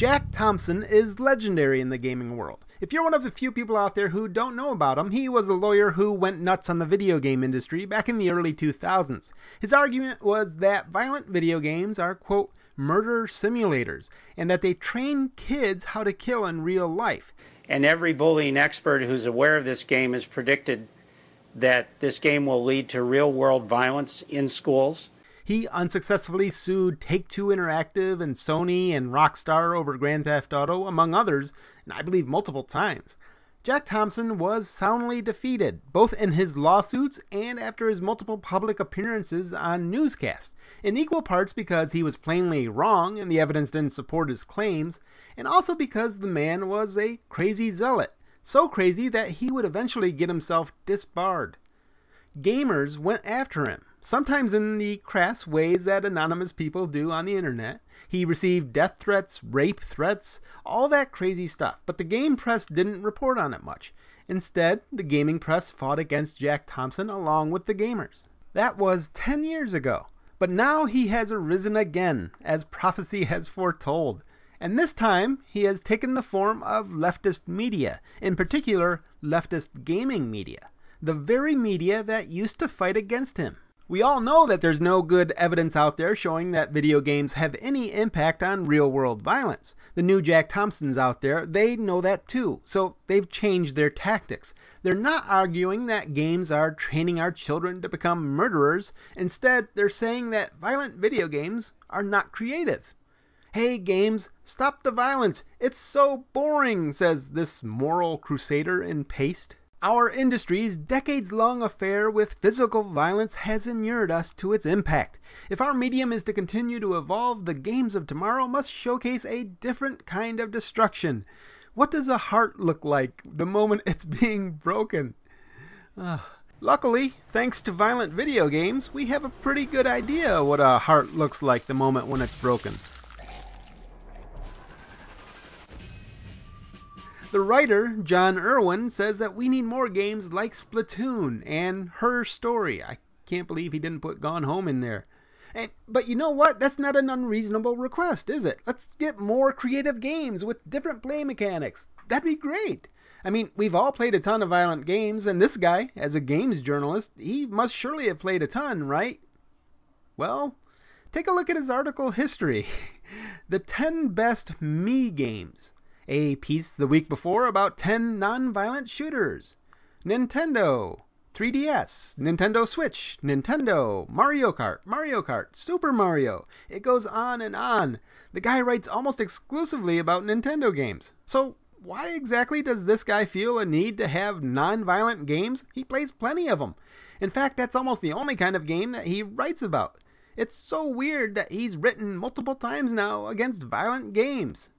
Jack Thompson is legendary in the gaming world. If you're one of the few people out there who don't know about him, he was a lawyer who went nuts on the video game industry back in the early 2000s. His argument was that violent video games are, quote, murder simulators, and that they train kids how to kill in real life. And every bullying expert who's aware of this game has predicted that this game will lead to real-world violence in schools. He unsuccessfully sued Take-Two Interactive and Sony and Rockstar over Grand Theft Auto, among others, and I believe multiple times. Jack Thompson was soundly defeated, both in his lawsuits and after his multiple public appearances on newscasts, in equal parts because he was plainly wrong and the evidence didn't support his claims, and also because the man was a crazy zealot, so crazy that he would eventually get himself disbarred. Gamers went after him, sometimes in the crass ways that anonymous people do on the internet. He received death threats, rape threats, all that crazy stuff, but the game press didn't report on it much. Instead, the gaming press fought against Jack Thompson along with the gamers. That was 10 years ago, but now he has arisen again, as prophecy has foretold. And this time, he has taken the form of leftist media, in particular, leftist gaming media. The very media that used to fight against him. We all know that there's no good evidence out there showing that video games have any impact on real-world violence. The new Jack Thompsons out there, they know that too, so they've changed their tactics. They're not arguing that games are training our children to become murderers. Instead, they're saying that violent video games are not creative. Hey games, stop the violence. It's so boring, says this moral crusader in paste. Our industry's decades-long affair with physical violence has inured us to its impact. If our medium is to continue to evolve, the games of tomorrow must showcase a different kind of destruction. What does a heart look like the moment it's being broken? Luckily, thanks to violent video games, we have a pretty good idea what a heart looks like the moment when it's broken. The writer, John Irwin, says that we need more games like Splatoon and Her Story. I can't believe he didn't put Gone Home in there. But you know what? That's not an unreasonable request, is it? Let's get more creative games with different play mechanics. That'd be great. I mean, we've all played a ton of violent games, and this guy, as a games journalist, he must surely have played a ton, right? Well, take a look at his article history. The 10 best me games. A piece the week before about 10 non-violent shooters. Nintendo, 3DS, Nintendo Switch, Nintendo, Mario Kart, Super Mario. It goes on and on. The guy writes almost exclusively about Nintendo games. So why exactly does this guy feel a need to have non-violent games? He plays plenty of them. In fact, that's almost the only kind of game that he writes about. It's so weird that he's written multiple times now against violent games.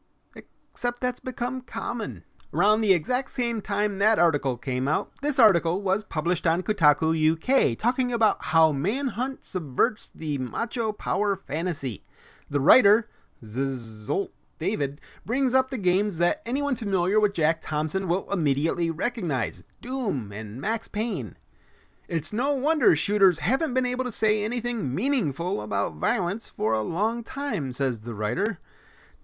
Except that's become common. Around the exact same time that article came out, this article was published on Kotaku UK, talking about how Manhunt subverts the macho power fantasy. The writer, Zolt David, brings up the games that anyone familiar with Jack Thompson will immediately recognize, Doom and Max Payne. It's no wonder shooters haven't been able to say anything meaningful about violence for a long time, says the writer.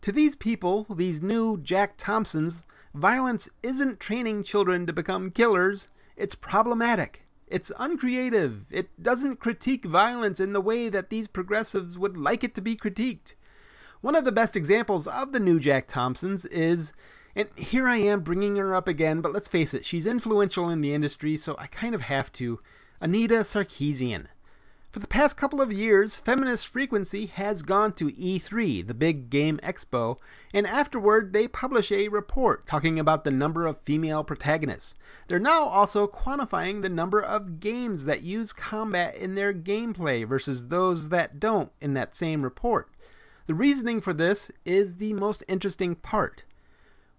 To these people, these new Jack Thompsons, violence isn't training children to become killers. It's problematic. It's uncreative. It doesn't critique violence in the way that these progressives would like it to be critiqued. One of the best examples of the new Jack Thompsons is, and here I am bringing her up again, but let's face it, she's influential in the industry, so I kind of have to, Anita Sarkeesian. For the past couple of years, Feminist Frequency has gone to E3, the big game expo, and afterward they publish a report talking about the number of female protagonists. They're now also quantifying the number of games that use combat in their gameplay versus those that don't in that same report. The reasoning for this is the most interesting part.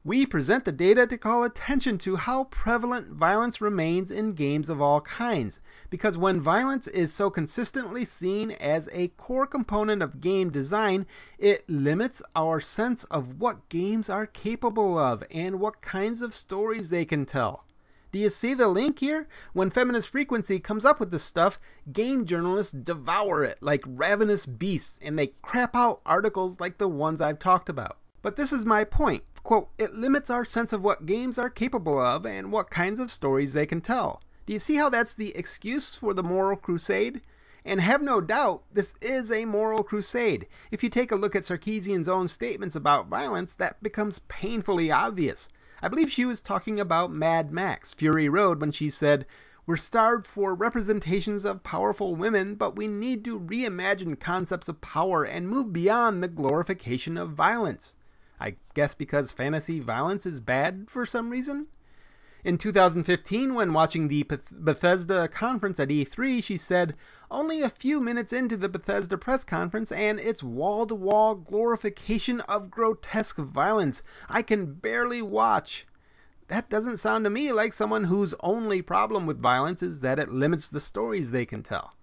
We present the data to call attention to how prevalent violence remains in games of all kinds, because when violence is so consistently seen as a core component of game design, it limits our sense of what games are capable of and what kinds of stories they can tell. Do you see the link here? When Feminist Frequency comes up with this stuff, game journalists devour it like ravenous beasts, and they crap out articles like the ones I've talked about. But this is my point. Quote, it limits our sense of what games are capable of and what kinds of stories they can tell. Do you see how that's the excuse for the moral crusade? And have no doubt, this is a moral crusade. If you take a look at Sarkeesian's own statements about violence, that becomes painfully obvious. I believe she was talking about Mad Max, Fury Road, when she said, "We're starved for representations of powerful women, but we need to reimagine concepts of power and move beyond the glorification of violence." I guess because fantasy violence is bad for some reason? In 2015, when watching the Bethesda conference at E3, she said, "Only a few minutes into the Bethesda press conference and it's wall-to-wall glorification of grotesque violence. I can barely watch." That doesn't sound to me like someone whose only problem with violence is that it limits the stories they can tell.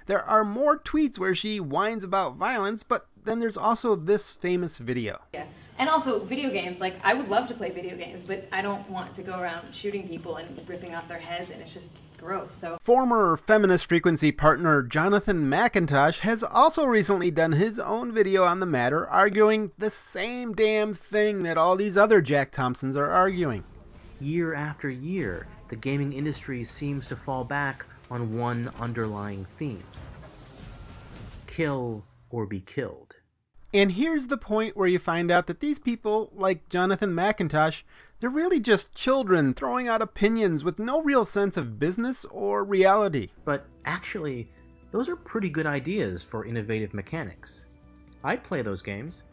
There are more tweets where she whines about violence, but then there's also this famous video. Yeah. And also video games, like I would love to play video games, but I don't want to go around shooting people and ripping off their heads, and it's just gross. So former Feminist Frequency partner Jonathan McIntosh has also recently done his own video on the matter, arguing the same damn thing that all these other Jack Thompsons are arguing. Year after year, the gaming industry seems to fall back on one underlying theme: kill or be killed. And here's the point where you find out that these people, like Jonathan McIntosh, they're really just children throwing out opinions with no real sense of business or reality. But actually, those are pretty good ideas for innovative mechanics. I'd play those games,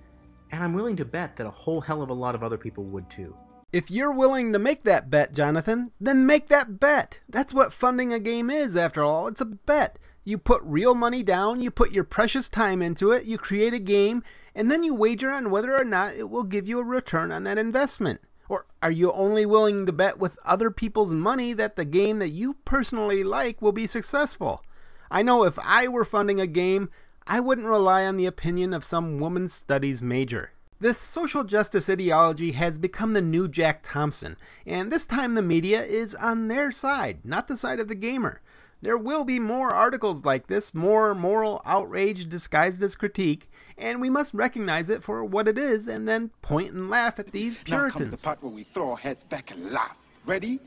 and I'm willing to bet that a whole hell of a lot of other people would too. If you're willing to make that bet, Jonathan, then make that bet. That's what funding a game is, after all. It's a bet. You put real money down, you put your precious time into it, you create a game, and then you wager on whether or not it will give you a return on that investment. Or are you only willing to bet with other people's money that the game that you personally like will be successful? I know if I were funding a game, I wouldn't rely on the opinion of some women's studies major. This social justice ideology has become the new Jack Thompson, and this time the media is on their side, not the side of the gamer. There will be more articles like this, more moral outrage disguised as critique, and we must recognize it for what it is and then point and laugh at these Puritans. Now comes the part where we throw our heads back and laugh. Ready?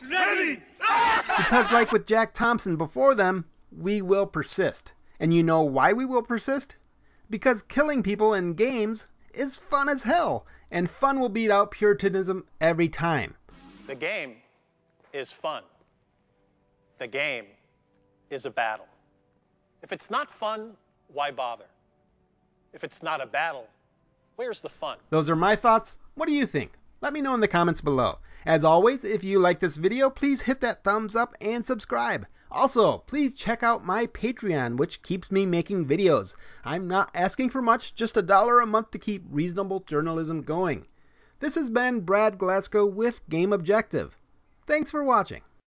Ready! Because like with Jack Thompson before them, we will persist. And you know why we will persist? Because killing people in games is fun as hell, and fun will beat out Puritanism every time. The game is fun. The game is a battle. If it's not fun, why bother? If it's not a battle, where's the fun? Those are my thoughts. What do you think? Let me know in the comments below. As always, if you like this video, please hit that thumbs up and subscribe. Also, please check out my Patreon, which keeps me making videos. I'm not asking for much, just $1 a month to keep reasonable journalism going. This has been Brad Glasgow with Game Objective. Thanks for watching.